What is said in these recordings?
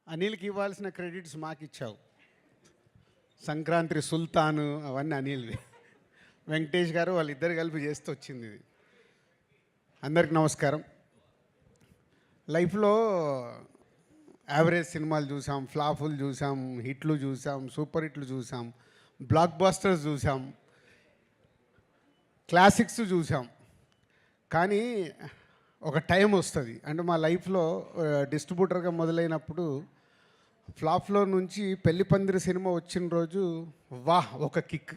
అనిల్కి ఇవ్వాల్సిన క్రెడిట్స్ మాకు ఇచ్చావు. సంక్రాంతి సుల్తాను అవన్నీ అనిల్వి. వెంకటేష్ గారు వాళ్ళిద్దరు కలిపి చేస్తూ వచ్చింది ఇది. అందరికి నమస్కారం. లైఫ్లో యావరేజ్ సినిమాలు చూసాం, ఫ్లాపులు చూసాం, హిట్లు చూసాం, సూపర్ హిట్లు చూసాం, బ్లాక్ బాస్టర్స్ చూసాం, క్లాసిక్స్ చూసాం. కానీ ఒక టైం వస్తుంది, అంటే మా లైఫ్లో డిస్ట్రిబ్యూటర్గా మొదలైనప్పుడు ఫ్లాప్లో నుంచి పెళ్లి పందిరి సినిమా వచ్చిన రోజు వాహ్ ఒక కిక్,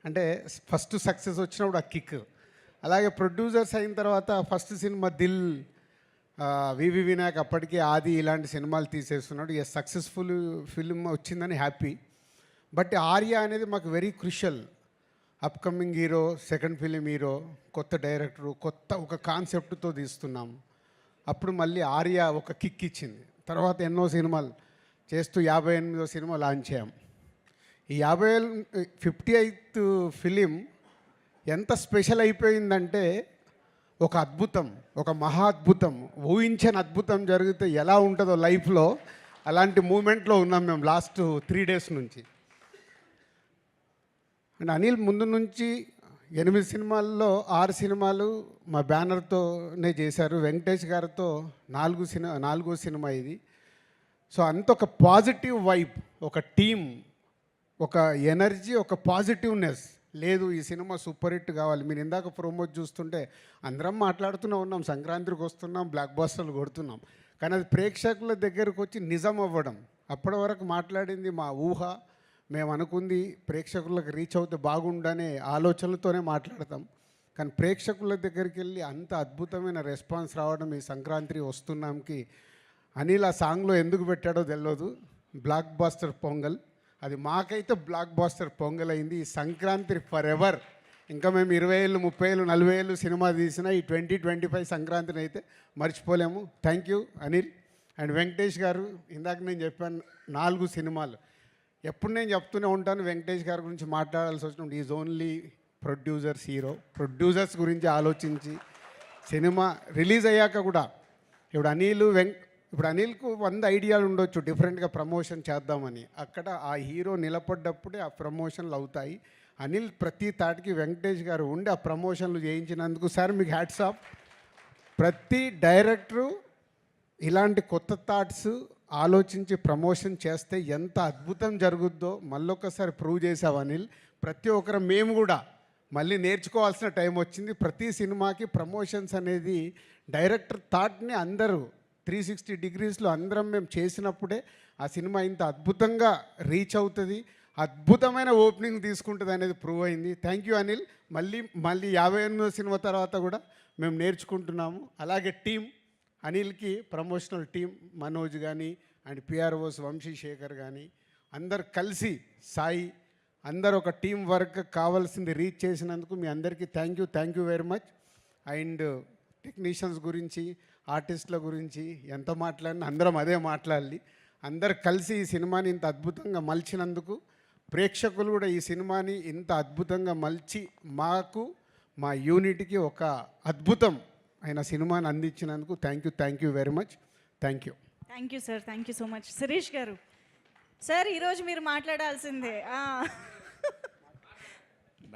అంటే ఫస్ట్ సక్సెస్ వచ్చినప్పుడు ఆ కిక్. అలాగే ప్రొడ్యూసర్స్ అయిన తర్వాత ఫస్ట్ సినిమా దిల్, వివి వినాయక్ అప్పటికి ఆది ఇలాంటి సినిమాలు తీసేస్తున్నాడు. ఏ సక్సెస్ఫుల్ ఫిల్మ్ వచ్చిందని హ్యాపీ. బట్ ఆర్య అనేది మాకు very crucial. Upcoming hero, second film hero, కొత్త డైరెక్టరు, కొత్త ఒక కాన్సెప్ట్తో తీస్తున్నాం. అప్పుడు మళ్ళీ ఆర్య ఒక కిక్ ఇచ్చింది. తర్వాత ఎన్నో సినిమాలు చేస్తూ 58వ సినిమా లాంచ్ అయ్యాం. ఈ 58th ఫిలిం ఎంత స్పెషల్ అయిపోయిందంటే ఒక అద్భుతం, ఒక మహా అద్భుతం, ఊహించని అద్భుతం జరిగితే ఎలా ఉంటుందో లైఫ్లో అలాంటి మూమెంట్లో ఉన్నాం మేము లాస్ట్ 3 days నుంచి. అండ్ అనిల్ ముందు నుంచి 8 సినిమాల్లో 6 సినిమాలు మా బ్యానర్తోనే చేశారు. వెంకటేష్ గారితో 4వ సినిమా ఇది. సో అంత ఒక పాజిటివ్ వైబ్, ఒక టీమ్, ఒక ఎనర్జీ, ఒక పాజిటివ్నెస్. లేదు ఈ సినిమా సూపర్ హిట్ కావాలి. మీరు ఇందాక ప్రోమోట్ చూస్తుంటే అందరం మాట్లాడుతూనే ఉన్నాం, సంక్రాంతికి వస్తున్నాం, బ్లాక్ బాస్టర్లు కొడుతున్నాం. కానీ అది ప్రేక్షకుల దగ్గరకు వచ్చి నిజం అవ్వడం. అప్పటి వరకు మాట్లాడింది మా ఊహ, మేము అనుకుంది ప్రేక్షకులకు రీచ్ అవుతే బాగుండనే ఆలోచనలతోనే మాట్లాడతాం. కానీ ప్రేక్షకుల దగ్గరికి వెళ్ళి అంత అద్భుతమైన రెస్పాన్స్ రావడం ఈ సంక్రాంతి వస్తున్నాంకి అనిల్ ఆ సాంగ్లో ఎందుకు పెట్టాడో తెలియదు. బ్లాక్ బాస్టర్ పొంగల్, అది మాకైతే బ్లాక్ బాస్టర్ పొంగల్ అయింది. ఈ సంక్రాంతి ఫర్ ఎవర్. ఇంకా మేము 20 ఏళ్ళు, 30 ఏళ్ళు, 40 ఏళ్ళు సినిమా తీసినా ఈ 2025 సంక్రాంతిని అయితే మర్చిపోలేము. Thank you Anil. And Venkatesh గారు, ఇందాక నేను చెప్పాను 4 సినిమాలు. ఎప్పుడు నేను చెప్తూనే ఉంటాను వెంకటేష్ గారి గురించి మాట్లాడాల్సి వచ్చినప్పుడు is only producers hero. Producers గురించి ఆలోచించి సినిమా రిలీజ్ అయ్యాక కూడా ఇప్పుడు అనిల్కు 100 ఐడియాలు ఉండొచ్చు డిఫరెంట్గా ప్రమోషన్ చేద్దామని. అక్కడ ఆ హీరో నిలబడ్డప్పుడే ఆ ప్రమోషన్లు అవుతాయి. అనిల్ ప్రతి తాటికి వెంకటేష్ గారు ఉండి ఆ ప్రమోషన్లు చేయించినందుకు సార్ మీకు హ్యాట్స్ ఆఫ్. ప్రతి డైరెక్టరు ఇలాంటి కొత్త థాట్స్ ఆలోచించి ప్రమోషన్ చేస్తే ఎంత అద్భుతం జరుగుద్దో మళ్ళొకసారి ప్రూవ్ చేసావు అనిల్. ప్రతి ఒక్కరు మేము కూడా మళ్ళీ నేర్చుకోవాల్సిన టైం వచ్చింది. ప్రతి సినిమాకి ప్రమోషన్స్ అనేది డైరెక్టర్ థాట్ని అందరూ 360 degreesలో అందరం మేము చేసినప్పుడే ఆ సినిమా ఇంత అద్భుతంగా రీచ్ అవుతుంది, అద్భుతమైన ఓపెనింగ్ తీసుకుంటుంది అనేది ప్రూవ్ అయింది. Thank you Anil. మళ్ళీ 58వ సినిమా తర్వాత కూడా మేము నేర్చుకుంటున్నాము. అలాగే టీం అనిల్కి ప్రమోషనల్ టీం మనోజ్ కానీ అండ్ పిఆర్ఓస్ వంశీశేఖర్ కానీ అందరు కలిసి సాయి అందరు ఒక టీం వర్క్ కావాల్సింది రీచ్ చేసినందుకు మీ అందరికీ thank you very much. And technicians గురించి, ఆర్టిస్టుల గురించి ఎంత మాట్లాడినా అందరం అదే మాట్లాడాలి. అందరు కలిసి ఈ సినిమాని ఇంత అద్భుతంగా మలిచినందుకు, ప్రేక్షకులు కూడా ఈ సినిమాని ఇంత అద్భుతంగా మలిచి మాకు మా యూనిట్కి ఒక అద్భుతం అయిన సినిమాని అందించినందుకు thank you very much. Thank you sir. Thank you so much. Sirish గారు సార్, ఈరోజు మీరు మాట్లాడాల్సిందే.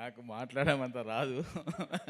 నాకు మాట్లాడమంత రాదు.